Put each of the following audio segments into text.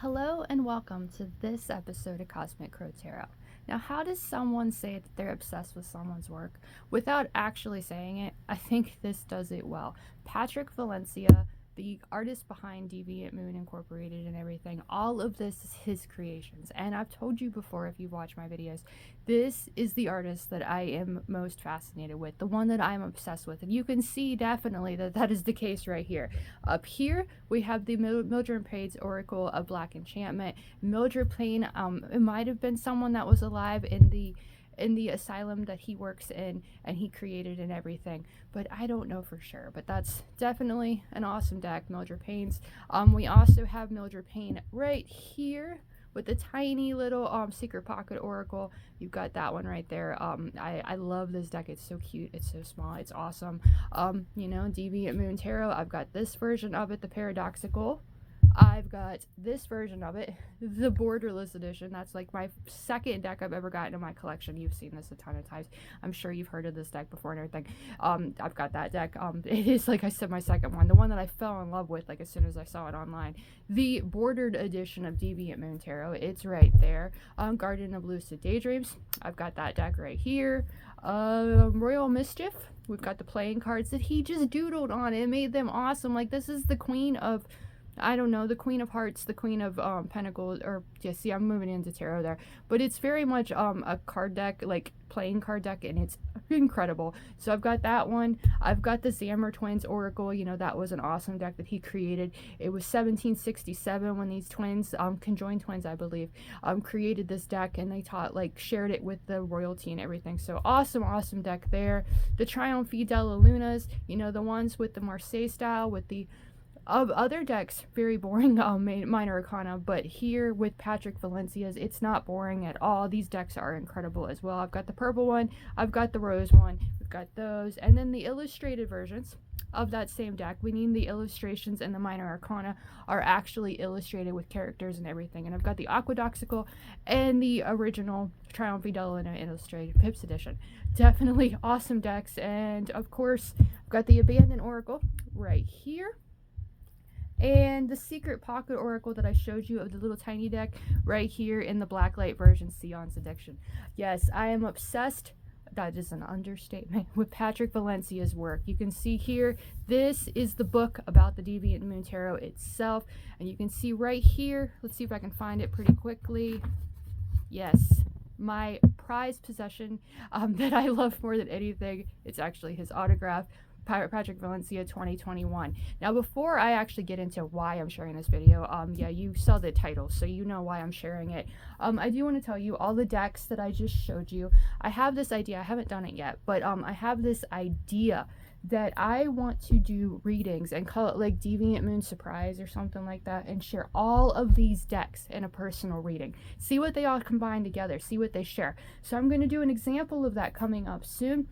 Hello and welcome to this episode of Cosmic Crow Tarot. Now, how does someone say that they're obsessed with someone's work without actually saying it? I think this does it well. Patrick Valenza, the artist behind Deviant Moon Incorporated and everything, all of this is his creations. And I've told you before, if you've watched my videos, this is the artist that I am most fascinated with, the one that I'm obsessed with. And you can see definitely that that is the case right here. Up here, we have the Mildred Payne's Oracle of Black Enchantment. Mildred Payne, it might have been someone that was alive in the asylum that he works in and he created and everything, but I don't know for sure. But that's definitely an awesome deck, Mildred Payne's. We also have Mildred Payne right here with the tiny little secret pocket oracle. You've got that one right there. I love this deck. It's so cute, it's so small, it's awesome. Deviant Moon Tarot, I've got this version of it, the paradoxical. I've got this version of it, the borderless edition. That's like my second deck I've ever gotten in my collection. You've seen this a ton of times. I'm sure you've heard of this deck before and everything. I've got that deck. It is, like I said, my second one. The one that I fell in love with, like, as soon as I saw it online. The bordered edition of Deviant Moon Tarot. It's right there. Garden of Lucid Daydreams. I've got that deck right here. Royal Mischief. We've got the playing cards that he just doodled on. It made them awesome. Like, this is the queen of... I don't know, the Queen of Hearts, the Queen of Pentacles, or yeah, see, I'm moving into tarot there, but it's very much a card deck, like playing card deck, and it's incredible. So I've got that one. I've got the Zammer Twins Oracle. You know, that was an awesome deck that he created. It was 1767 when these twins, conjoined twins, I believe, created this deck, and they shared it with the royalty and everything. So awesome deck there. The Triumphi della Lunas, you know, the ones with the Marseille style, with the other decks, very boring minor arcana, but here with Patrick Valenza's, it's not boring at all. These decks are incredible as well. I've got the purple one, I've got the rose one, we've got those, and then the illustrated versions of that same deck, meaning the illustrations and the minor arcana are actually illustrated with characters and everything. And I've got the Aquedoxical and the original Triumphi della Luna illustrated Pips edition. Definitely awesome decks. And of course, I've got the Abandoned Oracle right here, and the secret pocket oracle that I showed you of the little tiny deck right here in the blacklight version, Sion's Addiction. Yes, I am obsessed, that is an understatement, with Patrick Valenza's work. You can see here, this is the book about the Deviant Moon Tarot itself, and you can see right here, let's see if I can find it pretty quickly. Yes, my prized possession that I love more than anything. It's actually his autograph, Patrick Valenza 2021. Now, before I actually get into why I'm sharing this video, yeah, you saw the title, so you know why I'm sharing it. I do want to tell you all the decks that I just showed you. I have this idea, I haven't done it yet, but I have this idea that I want to do readings and call it like Deviant Moon Surprise or something like that, and share all of these decks in a personal reading. See what they all combine together, see what they share. So I'm going to do an example of that coming up soon.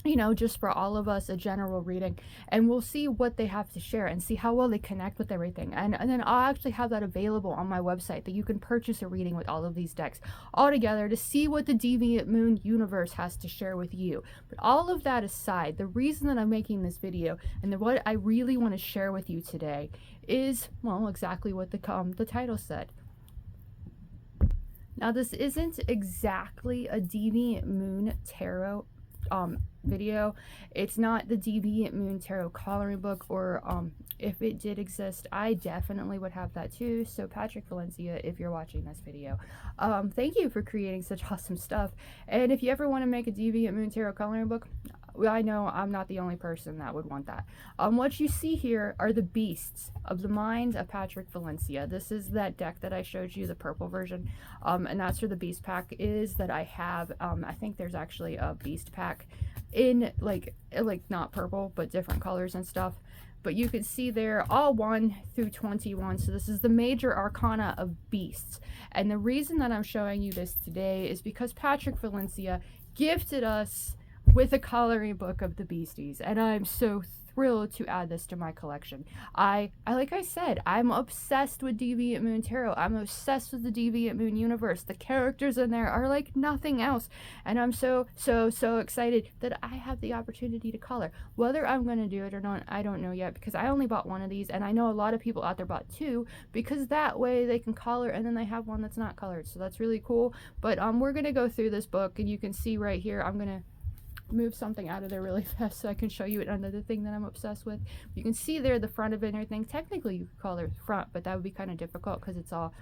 You know, just for all of us, a general reading, and we'll see what they have to share and see how well they connect with everything. And then I'll actually have that available on my website, that you can purchase a reading with all of these decks all together to see what the Deviant Moon Universe has to share with you. But all of that aside, the reason that I'm making this video and what I really want to share with you today is, well, exactly what the title said. Now, this isn't exactly a Deviant Moon Tarot video. It's not the Deviant Moon Tarot coloring book, or if it did exist, I definitely would have that too. So Patrick Valenza, if you're watching this video, thank you for creating such awesome stuff. And if you ever want to make a Deviant Moon Tarot coloring book, I know I'm not the only person that would want that. What you see here are the beasts of the mind of Patrick Valenza. This is that deck that I showed you, the purple version, and that's where the beast pack is that I have. I think there's actually a beast pack in like not purple, but different colors and stuff. But you can see there all 1 through 21. So this is the major arcana of beasts. And the reason that I'm showing you this today is because Patrick Valenza gifted us with a coloring book of the beasties, and I'm so thrilled to add this to my collection. I like I said, I'm obsessed with Deviant Moon Tarot. I'm obsessed with the Deviant Moon Universe. The characters in there are like nothing else. And I'm so excited that I have the opportunity to color. Whether I'm going to do it or not, I don't know yet, because I only bought one of these, and I know a lot of people out there bought two, because that way they can color and then they have one that's not colored. So that's really cool. But we're going to go through this book, and you can see right here, I'm going to move something out of there really fast so I can show you another thing that I'm obsessed with. You can see there the front of it and everything. Technically you could color the front, but that would be kind of difficult because it's all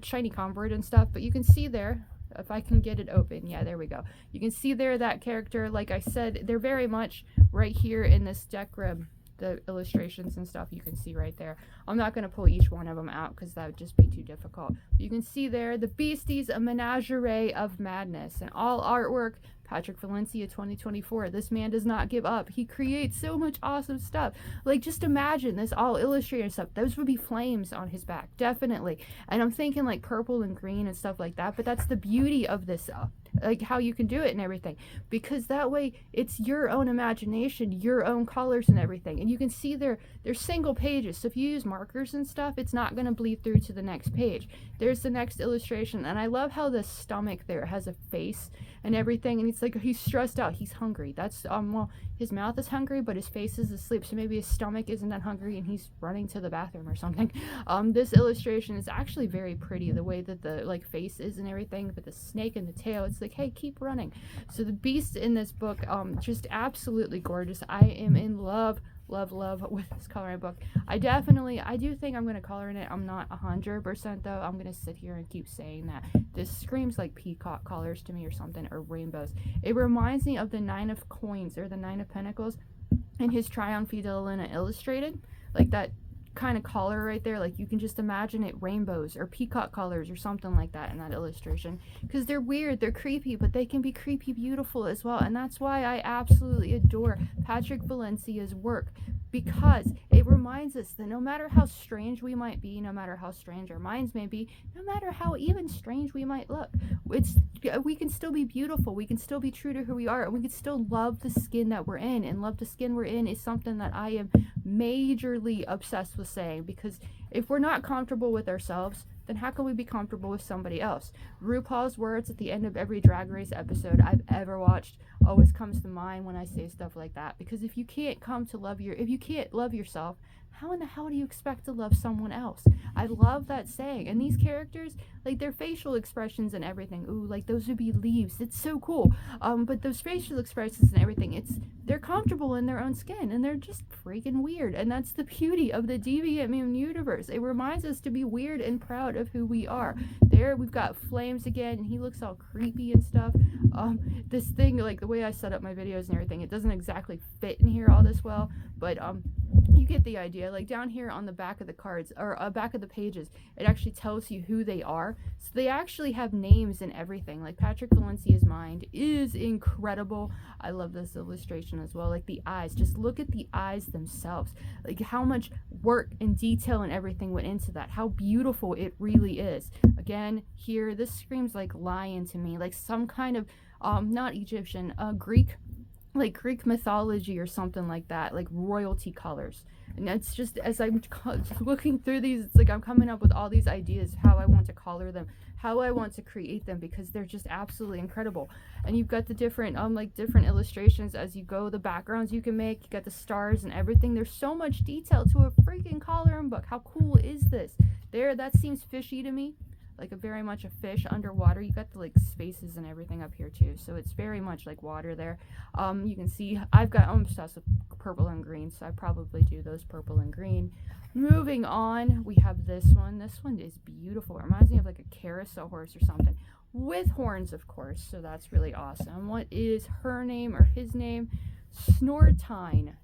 shiny cardboard and stuff. But you can see there, if I can get it open, yeah, there we go. You can see there that character, like I said, they're very much right here in this deck rib. The illustrations and stuff you can see right there. I'm not going to pull each one of them out because that would just be too difficult. You can see there the Beasties, a menagerie of madness, and all artwork Patrick Valenza 2024. This man does not give up. He creates so much awesome stuff. Like, just imagine this all illustrated stuff. Those would be flames on his back, definitely. And I'm thinking like purple and green and stuff like that, but that's the beauty of this like how you can do it and everything, because that way it's your own imagination, your own colors and everything. And you can see they're single pages, so if you use markers and stuff, it's not going to bleed through to the next page. There's the next illustration, and I love how the stomach there has a face and everything, and it's like he's stressed out, he's hungry. That's well, his mouth is hungry but his face is asleep, so maybe his stomach isn't that hungry and he's running to the bathroom or something. This illustration is actually very pretty, the way that the like face is and everything, but the snake and the tail, it's like, hey, keep running. So the beast in this book, just absolutely gorgeous. I am in love with this coloring book. I do think I'm going to color in it. I'm not 100% though. I'm going to sit here and keep saying that. This screams like peacock colors to me or something, or rainbows. It reminds me of the 9 of coins or the 9 of pentacles in his Tryon Fidelina Illustrated, like that kind of color right there. Like, you can just imagine it rainbows or peacock colors or something like that in that illustration, because they're weird, they're creepy, but they can be creepy beautiful as well. And that's why I absolutely adore Patrick Valenza's work, because it reminds us that no matter how strange we might be, no matter how strange our minds may be, no matter how even strange we might look, we can still be beautiful, we can still be true to who we are, and we can still love the skin that we're in. And love the skin we're in is something that I am majorly obsessed with saying, because if we're not comfortable with ourselves, then how can we be comfortable with somebody else? RuPaul's words at the end of every Drag Race episode I've ever watched always comes to mind when I say stuff like that, because if you can't if you can't love yourself, how in the hell do you expect to love someone else? I love that saying. And these characters, like their facial expressions and everything, ooh, like those would be leaves. It's so cool. But those facial expressions and everything, they're comfortable in their own skin, and they're just freaking weird. And that's the beauty of the Deviant Moon Universe. It reminds us to be weird and proud of who we are. There we've got Flames again, and he looks all creepy and stuff. This thing, like the way I set up my videos and everything, it doesn't exactly fit in here all this well, but you get the idea. Like down here on the back of the cards, or back of the pages, it actually tells you who they are. So they actually have names and everything. Like Patrick Valenza's mind is incredible. I love this illustration as well. Like the eyes, just look at the eyes themselves. Like how much work and detail and everything went into that. How beautiful it really is. Again, here, this screams like lion to me, like some kind of not Egyptian, Greek, like Greek mythology or something like that, like royalty colors. And it's just, as I'm looking through these, it's like I'm coming up with all these ideas, how I want to color them, how I want to create them, because they're just absolutely incredible. And you've got the different different illustrations as you go, the backgrounds you can make, you got the stars and everything. There's so much detail to a freaking coloring book. How cool is this? There, that seems fishy to me, like very much a fish underwater. You got the like spaces and everything up here too, so it's very much like water there. You can see I'm obsessed with purple and green, so I probably do those purple and green. Moving on, we have this one. This one is beautiful. It reminds me of like a carousel horse or something, with horns, of course, so that's really awesome. What is her name or his name? Snortine.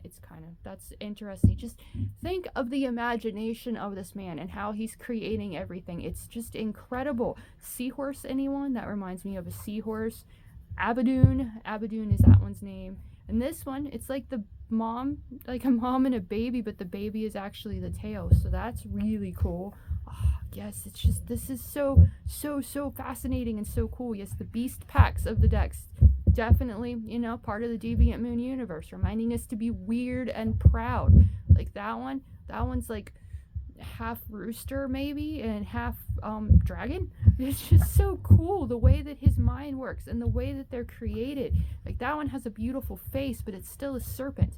It's kind of, that's interesting. Just think of the imagination of this man and how he's creating everything. It's just incredible. Seahorse, anyone? That reminds me of a seahorse. Abaddon is that one's name. And this one, it's like the mom, like a mom and a baby, but the baby is actually the tail. So that's really cool. Oh, yes, it's just, this is so fascinating and so cool. Yes, the beast packs of the decks. definitely, you know, part of the Deviant Moon Universe, reminding us to be weird and proud. Like that one's like half rooster maybe and half dragon. It's just so cool the way that his mind works and the way that they're created. Like that one has a beautiful face, but it's still a serpent.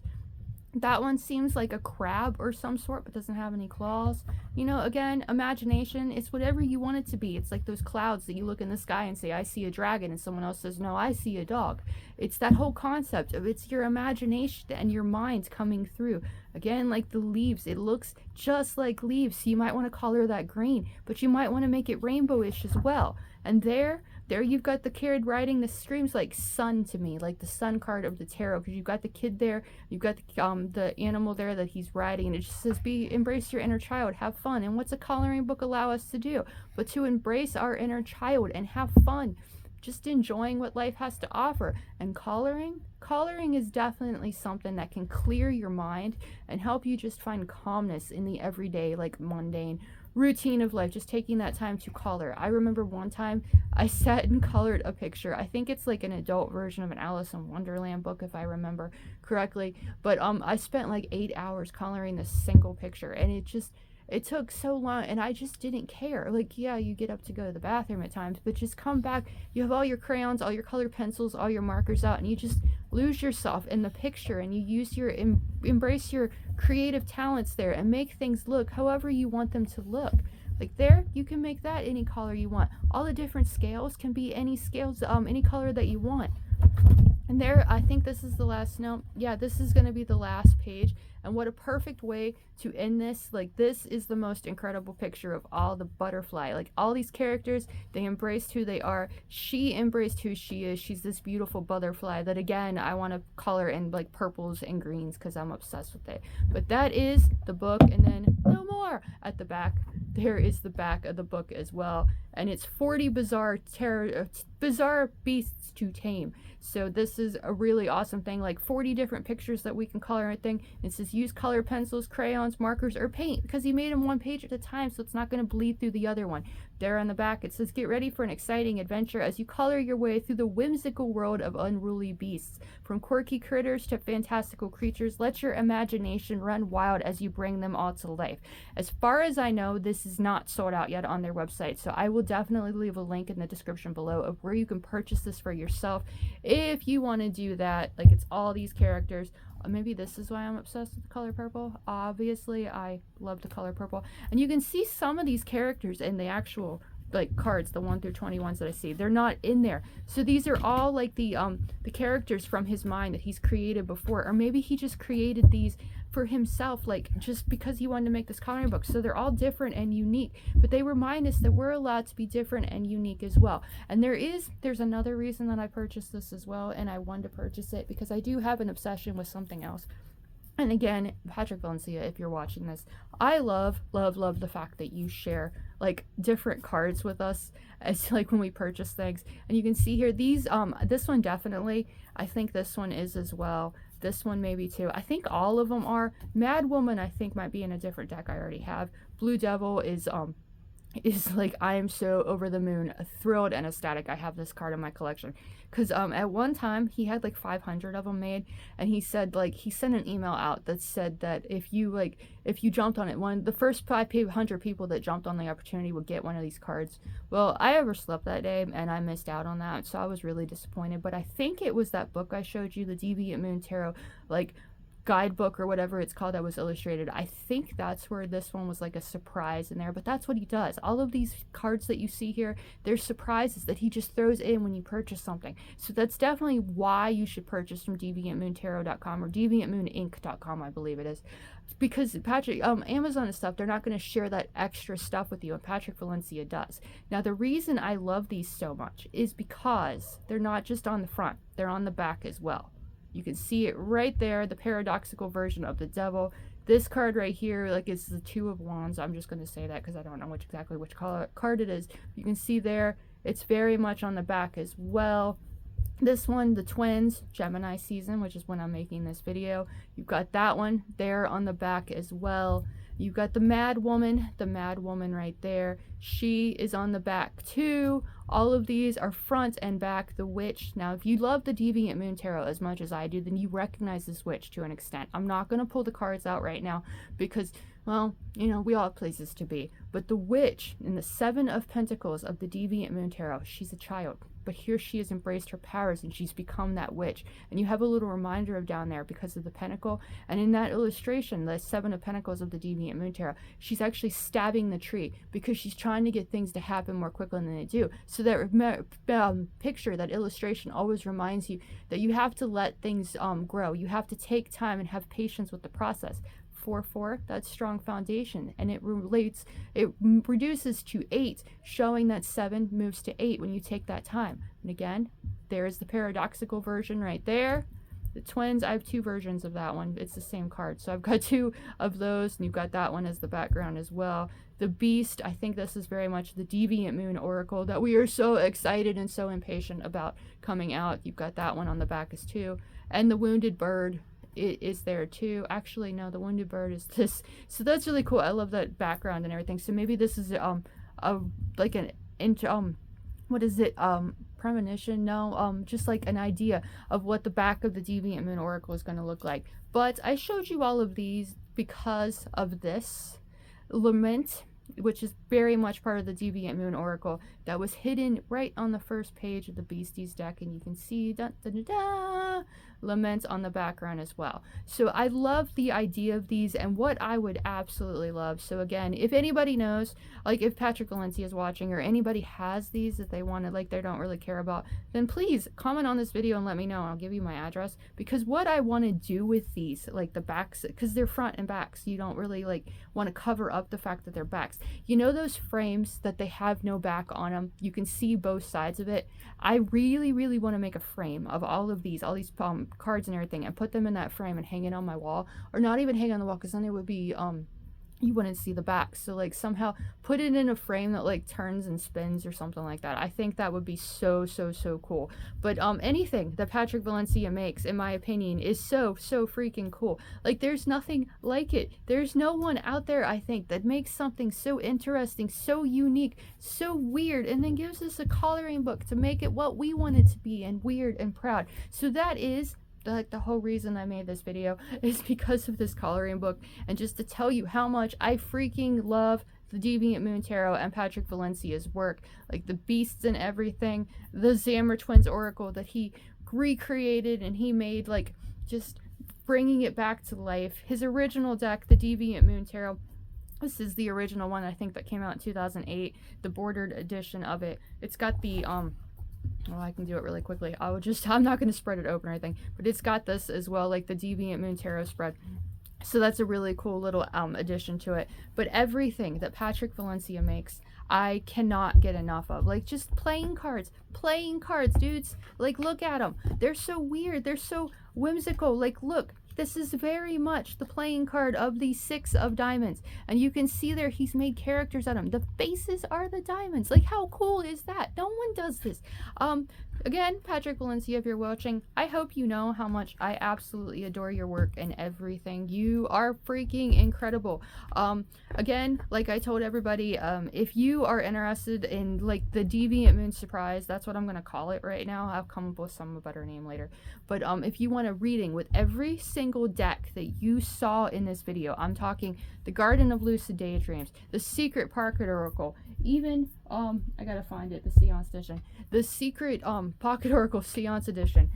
That one seems like a crab or some sort, but doesn't have any claws. You know, again, imagination, it's whatever you want it to be. It's like those clouds that you look in the sky and say, I see a dragon, and someone else says, no, I see a dog. It's that whole concept of it's your imagination and your mind coming through. Again, like the leaves, it looks just like leaves, so you might want to color that green, but you might want to make it rainbowish as well. And there you've got the kid riding. This screams like sun to me, like the sun card of the tarot, because you've got the kid there, you've got the animal there that he's riding, and it just says embrace your inner child, have fun. And what's a coloring book allow us to do but to embrace our inner child and have fun, just enjoying what life has to offer. And coloring is definitely something that can clear your mind and help you just find calmness in the everyday, like mundane routine of life, just taking that time to color. I remember one time I sat and colored a picture. I think it's like an adult version of an Alice in Wonderland book, if I remember correctly, but I spent like 8 hours coloring this single picture, and it took so long, and I just didn't care. Like, yeah, you get up to go to the bathroom at times, but just come back, you have all your crayons, all your colored pencils, all your markers out, and you just lose yourself in the picture, and you use embrace your creative talents there and make things look however you want them to look. Like there, you can make that any color you want. All the different scales can be any scales, any color that you want. And there, I think this is the last, no, yeah, this is going to be the last page. And what a perfect way to end this. Like, this is the most incredible picture of all the butterfly. Like, all these characters, they embraced who they are. She embraced who she is. She's this beautiful butterfly that, again, I want to color in, like, purples and greens because I'm obsessed with it. But that is the book, and then no more. At the back, there is the back of the book as well. And it's 40 bizarre beasts to tame. So this is a really awesome thing, like 40 different pictures that we can color and thing. It says use color pencils, crayons, markers, or paint, because he made them one page at a time, so it's not going to bleed through the other one. There on the back, it says get ready for an exciting adventure as you color your way through the whimsical world of unruly beasts. From quirky critters to fantastical creatures, let your imagination run wild as you bring them all to life. As far as I know, this is not sold out yet on their website, so I will definitely leave a link in the description below of where you can purchase this for yourself if you want to do that. Like, it's all these characters. Maybe this is why I'm obsessed with the color purple. Obviously, I love the color purple. And you can see some of these characters in the actual, like, cards, the 1 through 21s that I see. They're not in there. So these are all, like, the characters from his mind that he's created before. Or maybe he just created these for himself, like, just because he wanted to make this coloring book. So they're all different and unique, but they remind us that we're allowed to be different and unique as well. And there's another reason that I purchased this as well, and I wanted to purchase it because I do have an obsession with something else. And again, Patrick Valenza, if you're watching this, I love the fact that you share, like, different cards with us as, like, when we purchase things. And you can see here, these, this one definitely, I think this one is as well. This one maybe too. I think all of them are. Mad Woman, I think, might be in a different deck I already have. Blue Devil is like, I am so over the moon, thrilled and ecstatic I have this card in my collection, because at one time he had like 500 of them made, and he said, like, he sent an email out that said that if you jumped on it, the first 500 people that jumped on the opportunity would get one of these cards. Well, I overslept that day and I missed out on that, so I was really disappointed. But I think it was that book I showed you, the Deviant Moon Tarot, like, guidebook or whatever it's called, that was illustrated. I think that's where this one was like a surprise in there, but that's what he does. All of these cards that you see here, they're surprises that he just throws in when you purchase something. So that's definitely why you should purchase from deviantmoontarot.com or deviantmooninc.com, I believe it is, because Patrick, Amazon and stuff, they're not going to share that extra stuff with you, and Patrick Valenza does. Now, the reason I love these so much is because they're not just on the front, they're on the back as well. You can see it right there, the paradoxical version of the devil. This card right here, like, it's the Two of Wands. I'm just going to say that because I don't know exactly which card it is. You can see there, it's very much on the back as well. This one, the twins, Gemini season, which is when I'm making this video. You've got that one there on the back as well. You've got the Mad Woman right there. She is on the back too. All of these are front and back. The Witch. Now, if you love the Deviant Moon Tarot as much as I do, then you recognize this Witch to an extent. I'm not going to pull the cards out right now because, well, you know, we all have places to be. But the Witch in the Seven of Pentacles of the Deviant Moon Tarot, she's a child. But here she has embraced her powers and she's become that witch. And you have a little reminder of down there because of the pentacle. And in that illustration, the Seven of Pentacles of the Deviant Moon Tarot, she's actually stabbing the tree because she's trying to get things to happen more quickly than they do. So that picture, that illustration always reminds you that you have to let things grow. You have to take time and have patience with the process. 4-4, that's strong foundation, and it reduces to 8, showing that 7 moves to 8 when you take that time. And again, there's the paradoxical version right there. The twins, I have 2 versions of that one. It's the same card, so I've got 2 of those, and you've got that one as the background as well. The Beast, I think this is very much the Deviant Moon Oracle that we are so excited and so impatient about coming out. You've got that one on the back as too. And the Wounded Bird, it is there too. Actually, no, the Wounded Bird is this. So that's really cool. I love that background and everything. So maybe this is like an what is it? Premonition? No, just like an idea of what the back of the Deviant Moon Oracle is going to look like. But I showed you all of these because of this Lament, which is very much part of the Deviant Moon Oracle, that was hidden right on the first page of the Beasties deck, and you can see Lament on the background as well. So I love the idea of these, and what I would absolutely love. So again, if anybody knows, like if Patrick Valenza is watching, or anybody has these that they want to, like they don't really care about, then please comment on this video and let me know. I'll give you my address, because what I want to do with these, like the backs, because they're front and backs, so you don't really like want to cover up the fact that they're backs. You know those frames that they have no back on them? You can see both sides of it. I really, really want to make a frame of all these cards and everything, and put them in that frame and hang it on my wall, or not even hang on the wall, because then it would be you wouldn't see the back. So like somehow put it in a frame that like turns and spins or something like that. I think that would be so cool. But anything that Patrick Valenza makes, in my opinion, is so freaking cool. Like there's nothing like it. There's no one out there, I think, that makes something so interesting, so unique, so weird, and then gives us a coloring book to make it what we want it to be, and weird and proud. So that is like the whole reason I made this video, is because of this coloring book, and just to tell you how much I freaking love the Deviant Moon Tarot and Patrick Valenza's work, like the beasts and everything, the Zammer Twins Oracle that he recreated and he made, like just bringing it back to life. His original deck, the Deviant Moon Tarot, this is the original one, I think, that came out in 2008, the bordered edition of it. It's got the well, I can do it really quickly. I'm not going to spread it open or anything, but it's got this as well, like the Deviant Moon Tarot spread. So that's a really cool little addition to it. But everything that Patrick Valenza makes, I cannot get enough of. Like just playing cards, dudes. Like look at them. They're so weird. They're so whimsical. Like look. This is very much the playing card of the 6 of diamonds. And you can see there he's made characters out of them. The faces are the diamonds. Like how cool is that? No one does this. Again, Patrick Valenza, if you're watching, I hope you know how much I absolutely adore your work and everything. You are freaking incredible. Again, like I told everybody, if you are interested in like the Deviant Moon Surprise, that's what I'm going to call it right now. I'll come up with a better name later. But if you want a reading with every single deck that you saw in this video, I'm talking the Garden of Lucid Daydreams, the Secret Pocket Oracle, even I gotta find it, the Seance edition, the Secret Pocket Oracle Seance edition,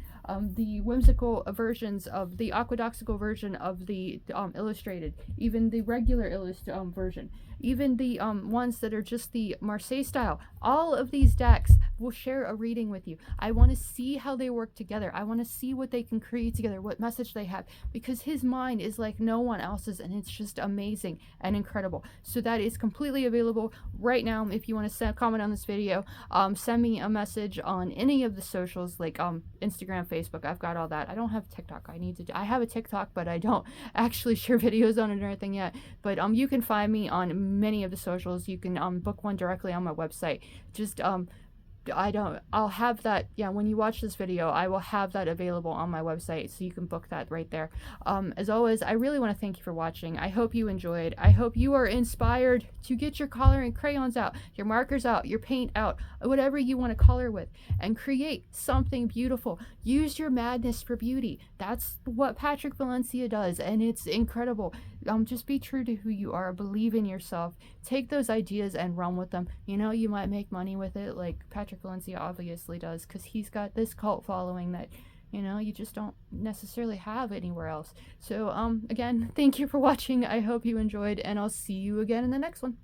the whimsical versions of the aquedoxical version of the illustrated, even the regular version, even the ones that are just the Marseille style. All of these decks will share a reading with you. I want to see how they work together. I want to see what they can create together, what message they have, because his mind is like no one else's, and it's just amazing and incredible. So that is completely available right now. If you want to comment on this video, send me a message on any of the socials, like Instagram, Facebook. I've got all that. I don't have TikTok. I have a TikTok, but I don't actually share videos on it or anything yet. But you can find me on many of the socials. You can book one directly on my website. Just I'll have that, yeah, when you watch this video, I will have that available on my website, so you can book that right there. As always, I really want to thank you for watching. I hope you enjoyed. I hope you are inspired to get your coloring crayons out, your markers out, your paint out, whatever you want to color with, and create something beautiful. Use your madness for beauty. That's what Patrick Valenza does, and it's incredible. Just be true to who you are. Believe in yourself. Take those ideas and run with them. You know, you might make money with it, like Patrick Valenza obviously does, because he's got this cult following that, you know, you just don't necessarily have anywhere else. So, again, thank you for watching. I hope you enjoyed, and I'll see you again in the next one.